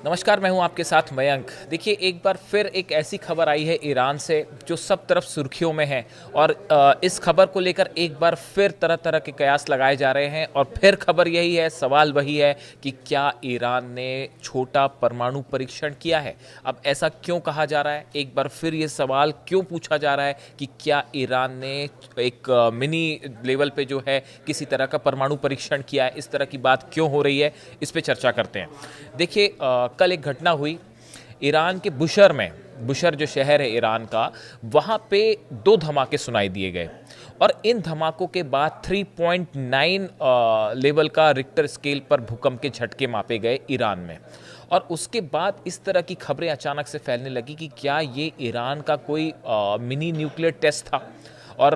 नमस्कार, मैं हूं आपके साथ मयंक। देखिए, एक बार फिर एक ऐसी खबर आई है ईरान से जो सब तरफ सुर्खियों में है और इस खबर को लेकर एक बार फिर तरह तरह के कयास लगाए जा रहे हैं और फिर खबर यही है, सवाल वही है कि क्या ईरान ने छोटा परमाणु परीक्षण किया है। अब ऐसा क्यों कहा जा रहा है, एक बार फिर ये सवाल क्यों पूछा जा रहा है कि क्या ईरान ने एक मिनी लेवल पे जो है किसी तरह का परमाणु परीक्षण किया है, इस तरह की बात क्यों हो रही है, इस पे चर्चा करते हैं। देखिए, कल एक घटना हुई ईरान के बुशर में। बुशर जो शहर है ईरान का, वहाँ पे दो धमाके सुनाई दिए गए और इन धमाकों के बाद 3.9 लेवल का रिक्टर स्केल पर भूकंप के झटके मापे गए ईरान में। और उसके बाद इस तरह की खबरें अचानक से फैलने लगी कि क्या ये ईरान का कोई मिनी न्यूक्लियर टेस्ट था। और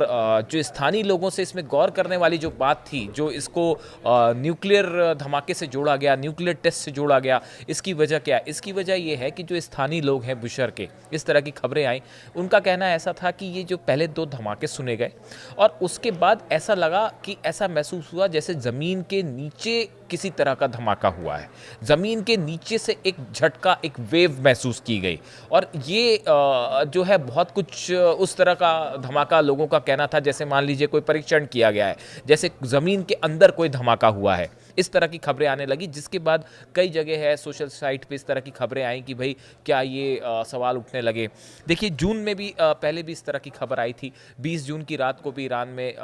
जो स्थानीय लोगों से इसमें गौर करने वाली जो बात थी, जो इसको न्यूक्लियर धमाके से जोड़ा गया, न्यूक्लियर टेस्ट से जोड़ा गया, इसकी वजह क्या है? इसकी वजह ये है कि जो स्थानीय लोग हैं बुशर के, इस तरह की खबरें आई, उनका कहना ऐसा था कि ये जो पहले दो धमाके सुने गए और उसके बाद ऐसा लगा कि ऐसा महसूस हुआ जैसे ज़मीन के नीचे किसी तरह का धमाका हुआ है। ज़मीन के नीचे से एक झटका, एक वेव महसूस की गई और ये जो है बहुत कुछ उस तरह का धमाका लोगों का कहना था जैसे मान लीजिए कोई परीक्षण किया गया है, जैसे ज़मीन के अंदर कोई धमाका हुआ है। इस तरह की खबरें आने लगी, जिसके बाद कई जगह है सोशल साइट पे इस तरह की खबरें आई कि भाई क्या ये सवाल उठने लगे। देखिए, जून में भी पहले भी इस तरह की खबर आई थी। 20 जून की रात को भी ईरान में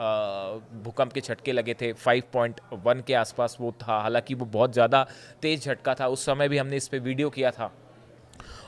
भूकंप के झटके लगे थे। 5.1 के आसपास वो था, हालांकि वो बहुत ज़्यादा तेज़ झटका था। उस समय भी हमने इस पर वीडियो किया था।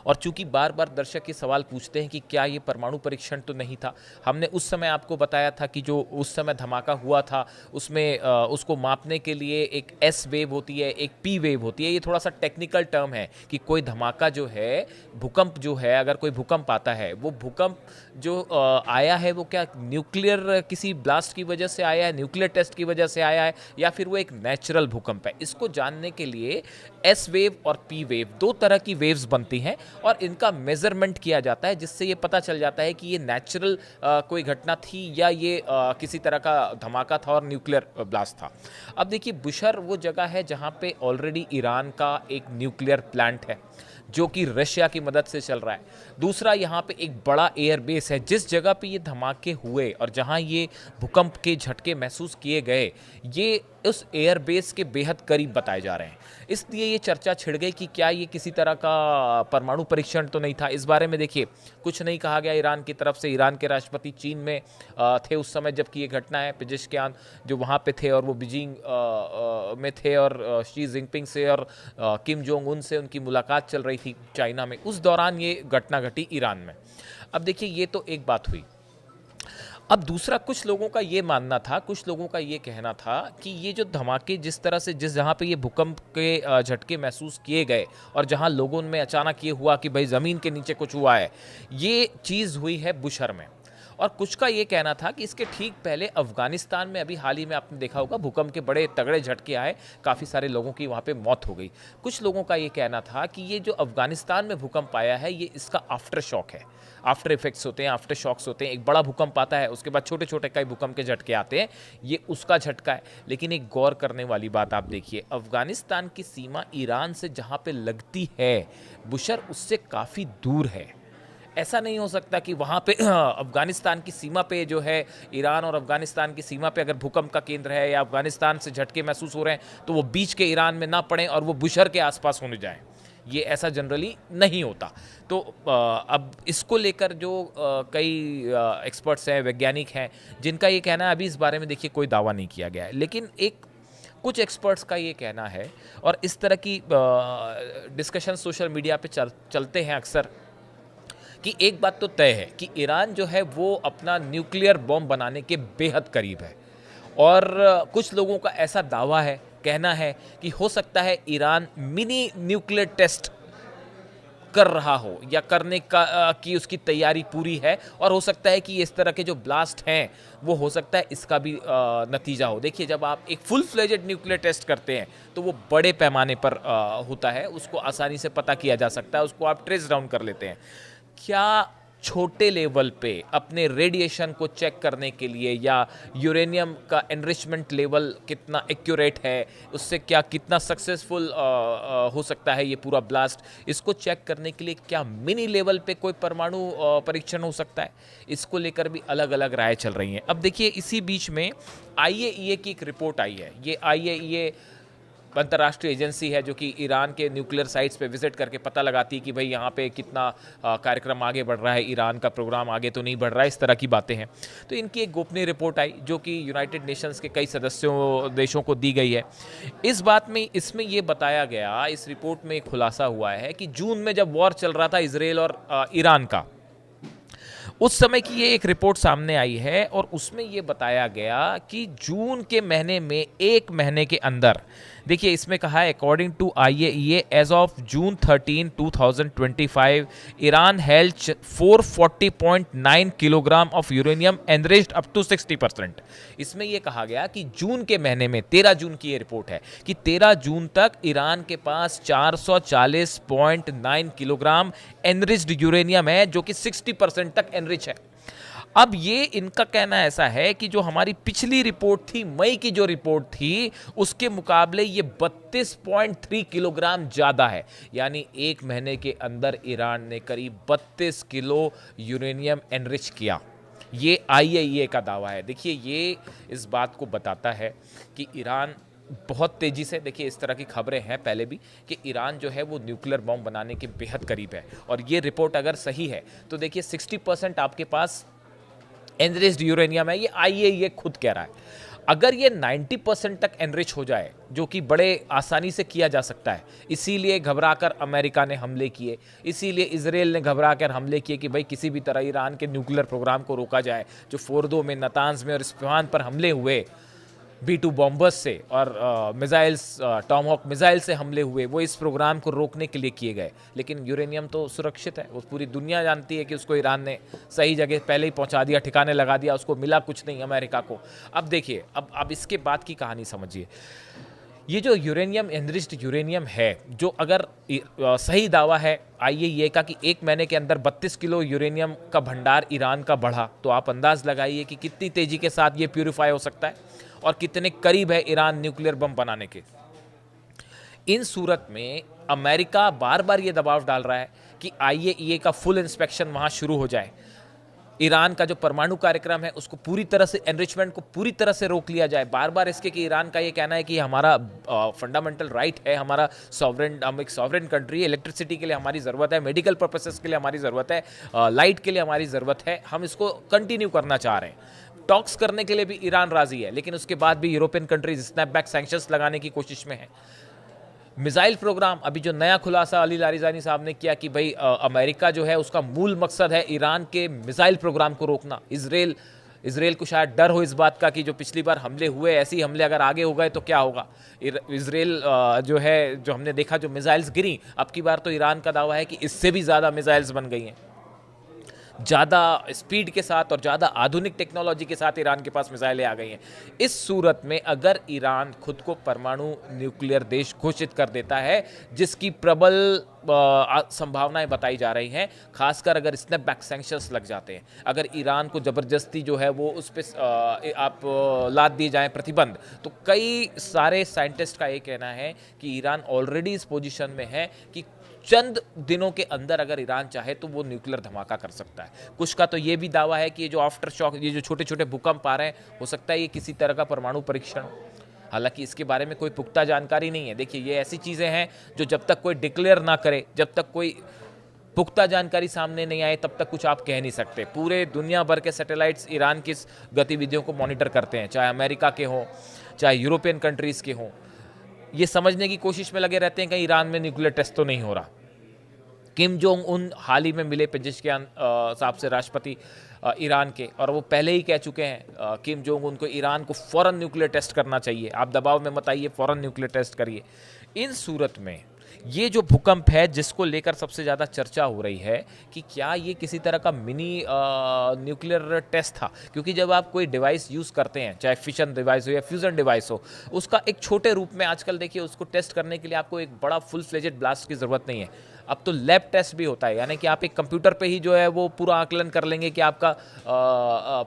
और चूंकि बार बार दर्शक ये सवाल पूछते हैं कि क्या ये परमाणु परीक्षण तो नहीं था, हमने उस समय आपको बताया था कि जो उस समय धमाका हुआ था उसमें उसको मापने के लिए एक एस वेव होती है, एक पी वेव होती है। ये थोड़ा सा टेक्निकल टर्म है कि कोई धमाका जो है, भूकंप जो है, अगर कोई भूकंप आता है, वो भूकंप जो आया है वो क्या न्यूक्लियर किसी ब्लास्ट की वजह से आया है, न्यूक्लियर टेस्ट की वजह से आया है, या फिर वो एक नेचुरल भूकंप है। इसको जानने के लिए एस वेव और पी वेव, दो तरह की वेव्स बनती हैं और इनका मेजरमेंट किया जाता है, जिससे ये पता चल जाता है कि ये नेचुरल कोई घटना थी या ये किसी तरह का धमाका था और न्यूक्लियर ब्लास्ट था। अब देखिए, बुशर वो जगह है जहाँ पे ऑलरेडी ईरान का एक न्यूक्लियर प्लांट है जो कि रशिया की मदद से चल रहा है। दूसरा, यहाँ पे एक बड़ा एयर बेस है। जिस जगह पे ये धमाके हुए और जहाँ ये भूकंप के झटके महसूस किए गए, ये उस एयर बेस के बेहद करीब बताए जा रहे हैं। इसलिए ये चर्चा छिड़ गई कि क्या ये किसी तरह का परमाणु परीक्षण तो नहीं था। इस बारे में देखिए, कुछ नहीं कहा गया ईरान की तरफ से। ईरान के राष्ट्रपति चीन में थे उस समय जबकि ये घटना है। पेजेश्कियान जो वहाँ पे थे और वो बीजिंग में थे और शी जिनपिंग से और किम जोंग उन से उनकी मुलाकात चल रही थी चाइना में। उस दौरान ये घटना घटी ईरान में। अब देखिए, ये तो एक बात हुई। अब दूसरा, कुछ लोगों का ये मानना था, कुछ लोगों का ये कहना था कि ये जो धमाके जिस तरह से जहाँ पे ये भूकंप के झटके महसूस किए गए और जहाँ लोगों में अचानक ये हुआ कि भाई ज़मीन के नीचे कुछ हुआ है, ये चीज़ हुई है बुशर में। और कुछ का ये कहना था कि इसके ठीक पहले अफगानिस्तान में अभी हाल ही में आपने देखा होगा भूकंप के बड़े तगड़े झटके आए, काफ़ी सारे लोगों की वहाँ पे मौत हो गई। कुछ लोगों का ये कहना था कि ये जो अफगानिस्तान में भूकंप आया है, ये इसका आफ्टर शॉक है। आफ्टर इफेक्ट्स होते हैं, आफ्टर शॉक्स होते हैं। एक बड़ा भूकंप आता है, उसके बाद छोटे छोटे कई भूकंप के झटके आते हैं, ये उसका झटका है। लेकिन एक गौर करने वाली बात आप देखिए, अफगानिस्तान की सीमा ईरान से जहाँ पे लगती है, बुशर उससे काफ़ी दूर है। ऐसा नहीं हो सकता कि वहाँ पे अफगानिस्तान की सीमा पे जो है, ईरान और अफगानिस्तान की सीमा पे अगर भूकंप का केंद्र है या अफगानिस्तान से झटके महसूस हो रहे हैं तो वो बीच के ईरान में ना पड़े और वो बुशर के आसपास होने जाएं। ये ऐसा जनरली नहीं होता। तो अब इसको लेकर जो कई एक्सपर्ट्स हैं, वैज्ञानिक हैं, जिनका ये कहना है, अभी इस बारे में देखिए कोई दावा नहीं किया गया है, लेकिन एक कुछ एक्सपर्ट्स का ये कहना है और इस तरह की डिस्कशन सोशल मीडिया पे चलते हैं अक्सर कि एक बात तो तय है कि ईरान जो है वो अपना न्यूक्लियर बॉम्ब बनाने के बेहद करीब है। और कुछ लोगों का ऐसा दावा है, कहना है कि हो सकता है ईरान मिनी न्यूक्लियर टेस्ट कर रहा हो या करने का की उसकी तैयारी पूरी है। और हो सकता है कि इस तरह के जो ब्लास्ट हैं वो हो सकता है इसका भी नतीजा हो। देखिए, जब आप एक फुल फ्लेजेड न्यूक्लियर टेस्ट करते हैं तो वो बड़े पैमाने पर होता है, उसको आसानी से पता किया जा सकता है, उसको आप ट्रेस डाउन कर लेते हैं। क्या छोटे लेवल पे अपने रेडिएशन को चेक करने के लिए, या यूरेनियम का एनरिचमेंट लेवल कितना एक्यूरेट है, उससे क्या कितना सक्सेसफुल हो सकता है ये पूरा ब्लास्ट, इसको चेक करने के लिए क्या मिनी लेवल पे कोई परमाणु परीक्षण हो सकता है, इसको लेकर भी अलग अलग राय चल रही हैं। अब देखिए इसी बीच में आईएईए की एक रिपोर्ट आई है। ये आईएईए अंतर्राष्ट्रीय एजेंसी है जो कि ईरान के न्यूक्लियर साइट्स पे विजिट करके पता लगाती है कि भाई यहाँ पे कितना कार्यक्रम आगे बढ़ रहा है, ईरान का प्रोग्राम आगे तो नहीं बढ़ रहा है, इस तरह की बातें हैं। तो इनकी एक गोपनीय रिपोर्ट आई जो कि यूनाइटेड नेशंस के कई सदस्यों देशों को दी गई है। इस बात में इसमें ये बताया गया, इस रिपोर्ट में खुलासा हुआ है कि जून में जब वॉर चल रहा था इसराइल और ईरान का, उस समय की ये एक रिपोर्ट सामने आई है और उसमें ये बताया गया कि जून के महीने में, एक महीने के अंदर, देखिए इसमें कहा है according to IAEA as of June 13, 2025 Iran held 440.9 kilogram of uranium enriched up to 60%। इसमें यह कहा गया कि जून के महीने में, 13 जून की ये रिपोर्ट है कि 13 जून तक ईरान के पास 440.9 किलोग्राम एनरिच्ड यूरेनियम है जो कि 60% तक एनरिच है। अब ये इनका कहना ऐसा है कि जो हमारी पिछली रिपोर्ट थी, मई की जो रिपोर्ट थी, उसके मुकाबले ये 32.3 किलोग्राम ज़्यादा है। यानी एक महीने के अंदर ईरान ने करीब 32 किलो यूरेनियम एनरिच किया। ये आईएईए का दावा है। देखिए ये इस बात को बताता है कि ईरान बहुत तेज़ी से, देखिए इस तरह की खबरें हैं पहले भी कि ईरान जो है वो न्यूक्लियर बॉम्ब बनाने के बेहद करीब है। और ये रिपोर्ट अगर सही है तो देखिए 60% आपके पास एनरिच्ड यूरेनियम है, ये आईएईए खुद कह रहा है। अगर ये 90% तक एनरिच हो जाए, जो कि बड़े आसानी से किया जा सकता है, इसीलिए घबराकर अमेरिका ने हमले किए, इसीलिए इजराइल ने घबराकर हमले किए कि भाई किसी भी तरह ईरान के न्यूक्लियर प्रोग्राम को रोका जाए। जो फोर्दो में, नतांज में और इस्फहान पर हमले हुए B-2 बॉम्बर्स से और मिसाइल्स, टॉमहॉक मिसाइल से हमले हुए, वो इस प्रोग्राम को रोकने के लिए किए गए। लेकिन यूरेनियम तो सुरक्षित है, वो पूरी दुनिया जानती है कि उसको ईरान ने सही जगह पहले ही पहुंचा दिया, ठिकाने लगा दिया, उसको मिला कुछ नहीं अमेरिका को। अब देखिए, अब इसके बाद की कहानी समझिए। ये जो यूरेनियम, एनरिच्ड यूरेनियम है, जो अगर सही दावा है आईएईए का कि एक महीने के अंदर 32 किलो यूरेनियम का भंडार ईरान का बढ़ा, तो आप अंदाज लगाइए कि कितनी तेजी के साथ ये प्यूरिफाई हो सकता है और कितने करीब है ईरान न्यूक्लियर बम बनाने के। इन सूरत में अमेरिका बार बार ये दबाव डाल रहा है कि आईएईए का फुल इंस्पेक्शन वहां शुरू हो जाए, ईरान का जो परमाणु कार्यक्रम है उसको पूरी तरह से, एनरिचमेंट को पूरी तरह से रोक लिया जाए। बार बार इसके कि ईरान का ये कहना है कि हमारा फंडामेंटल राइट है, हमारा सॉवरेन, हम एक सॉवरेन कंट्री है, इलेक्ट्रिसिटी के लिए हमारी ज़रूरत है, मेडिकल पर्पसेस के लिए हमारी ज़रूरत है, लाइट के लिए हमारी ज़रूरत है, हम इसको कंटिन्यू करना चाह रहे हैं। टॉक्स करने के लिए भी ईरान राजी है, लेकिन उसके बाद भी यूरोपियन कंट्रीज स्नैपबैक सैंक्शंस लगाने की कोशिश में है। मिसाइल प्रोग्राम, अभी जो नया खुलासा अली लारिजानी साहब ने किया कि भाई अमेरिका जो है उसका मूल मकसद है ईरान के मिसाइल प्रोग्राम को रोकना। इसराइल को शायद डर हो इस बात का कि जो पिछली बार हमले हुए, ऐसे ही हमले अगर आगे हो गए तो क्या होगा। इसराइल जो है, जो हमने देखा जो मिसाइल्स गिरी, अब की बार तो ईरान का दावा है कि इससे भी ज़्यादा मिसाइल्स बन गई हैं, ज़्यादा स्पीड के साथ और ज़्यादा आधुनिक टेक्नोलॉजी के साथ ईरान के पास मिसाइलें आ गई हैं। इस सूरत में अगर ईरान खुद को परमाणु न्यूक्लियर देश घोषित कर देता है, जिसकी प्रबल संभावनाएं बताई जा रही हैं, खासकर अगर स्नैपबैक सैंक्शंस लग जाते हैं, अगर ईरान को ज़बरदस्ती जो है वो उस पर आप लाद दिए जाएं प्रतिबंध, तो कई सारे साइंटिस्ट का ये कहना है कि ईरान ऑलरेडी इस पोजीशन में है कि चंद दिनों के अंदर अगर ईरान चाहे तो वो न्यूक्लियर धमाका कर सकता है। कुछ का तो ये भी दावा है कि ये जो आफ्टर शॉक, ये जो छोटे छोटे भूकंप आ रहे हैं, हो सकता है ये किसी तरह का परमाणु परीक्षण हो। हालांकि इसके बारे में कोई पुख्ता जानकारी नहीं है। देखिए ये ऐसी चीज़ें हैं जो जब तक कोई डिक्लेयर ना करे, जब तक कोई पुख्ता जानकारी सामने नहीं आए, तब तक कुछ आप कह नहीं सकते। पूरे दुनिया भर के सैटेलाइट्स ईरान की गतिविधियों को मॉनिटर करते हैं, चाहे अमेरिका के हों, चाहे यूरोपियन कंट्रीज़ के हों। ये समझने की कोशिश में लगे रहते हैं कि ईरान में न्यूक्लियर टेस्ट तो नहीं हो रहा। किम जोंग उन हाल ही में मिले पेजिशकियान साहब से, राष्ट्रपति ईरान के, और वो पहले ही कह चुके हैं किम जोंग उन को ईरान को फ़ौरन न्यूक्लियर टेस्ट करना चाहिए, आप दबाव में मत आइए, फ़ौरन न्यूक्लियर टेस्ट करिए। इन सूरत में ये जो भूकंप है जिसको लेकर सबसे ज़्यादा चर्चा हो रही है कि क्या ये किसी तरह का मिनी न्यूक्लियर टेस्ट था, क्योंकि जब आप कोई डिवाइस यूज़ करते हैं, चाहे फिशन डिवाइस हो या फ्यूज़न डिवाइस हो, उसका एक छोटे रूप में आजकल देखिए उसको टेस्ट करने के लिए आपको एक बड़ा फुल फ्लेजेड ब्लास्ट की ज़रूरत नहीं है। अब तो लैब टेस्ट भी होता है, यानी कि आप एक कंप्यूटर पे ही जो है वो पूरा आकलन कर लेंगे कि आपका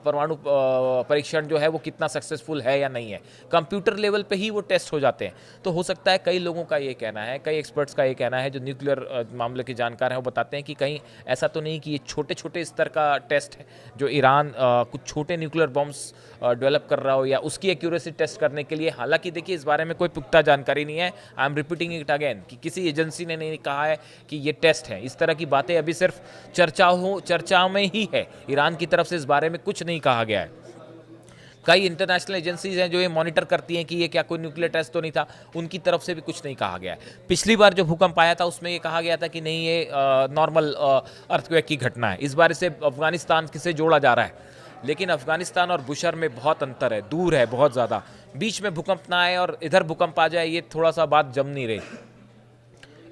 परमाणु परीक्षण जो है वो कितना सक्सेसफुल है या नहीं है। कंप्यूटर लेवल पे ही वो टेस्ट हो जाते हैं। तो हो सकता है, कई लोगों का ये कहना है, कई एक्सपर्ट्स का ये कहना है जो न्यूक्लियर मामले के जानकार हैं, वो बताते हैं कि कहीं ऐसा तो नहीं कि ये छोटे छोटे स्तर का टेस्ट है, जो ईरान कुछ छोटे न्यूक्लियर बॉम्ब्स डेवलप कर रहा हो या उसकी एक्यूरेसी टेस्ट करने के लिए। हालांकि देखिए, इस बारे में कोई पुख्ता जानकारी नहीं है। I am repeating it again कि किसी एजेंसी ने नहीं कहा है कि ये टेस्ट है। इस तरह की बातें अभी सिर्फ चर्चाओं में ही है। ईरान की तरफ से इस बारे में कुछ नहीं कहा गया है। कई इंटरनेशनल एजेंसीज हैं जो ये मॉनिटर करती हैं कि ये क्या कोई न्यूक्लियर टेस्ट तो नहीं था, उनकी तरफ से भी कुछ नहीं कहा गया है। पिछली बार जो भूकंप आया था उसमें ये कहा गया था कि नहीं, ये नॉर्मल अर्थक्वेक की घटना है। इस बार इसे अफगानिस्तान से जोड़ा जा रहा है, लेकिन अफगानिस्तान और बुशर में बहुत अंतर है, दूर है बहुत ज़्यादा। बीच में भूकंप ना आए और इधर भूकंप आ जाए, ये थोड़ा सा बात जम नहीं रही।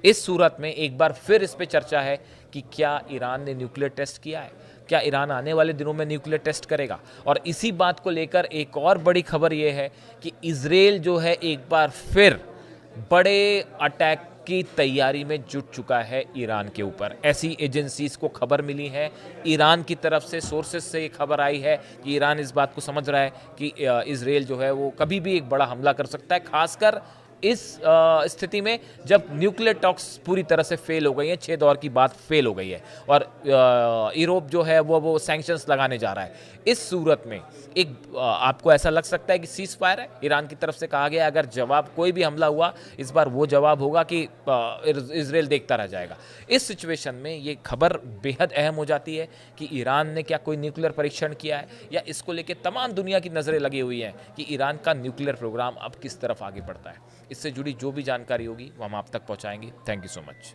इस सूरत में एक बार फिर इस पे चर्चा है कि क्या ईरान ने न्यूक्लियर टेस्ट किया है, क्या ईरान आने वाले दिनों में न्यूक्लियर टेस्ट करेगा। और इसी बात को लेकर एक और बड़ी खबर यह है कि इजराइल जो है एक बार फिर बड़े अटैक की तैयारी में जुट चुका है ईरान के ऊपर। ऐसी एजेंसीज को खबर मिली है, ईरान की तरफ से सोर्सेज से ये खबर आई है कि ईरान इस बात को समझ रहा है कि इजराइल जो है वो कभी भी एक बड़ा हमला कर सकता है, खासकर इस स्थिति में जब न्यूक्लियर टॉक्स पूरी तरह से फेल हो गई है, 6 दौर की बात फेल हो गई है और यूरोप जो है वो सैंक्शंस लगाने जा रहा है। इस सूरत में एक आपको ऐसा लग सकता है कि सीज फायर है, ईरान की तरफ से कहा गया अगर जवाब कोई भी हमला हुआ, इस बार वो जवाब होगा कि इजराइल देखता रह जाएगा। इस सिचुएशन में ये खबर बेहद अहम हो जाती है कि ईरान ने क्या कोई न्यूक्लियर परीक्षण किया है, या इसको लेकर तमाम दुनिया की नज़रें लगी हुई हैं कि ईरान का न्यूक्लियर प्रोग्राम अब किस तरफ आगे बढ़ता है। इससे जुड़ी जो भी जानकारी होगी वो हम आप तक पहुंचाएंगे। Thank you so much.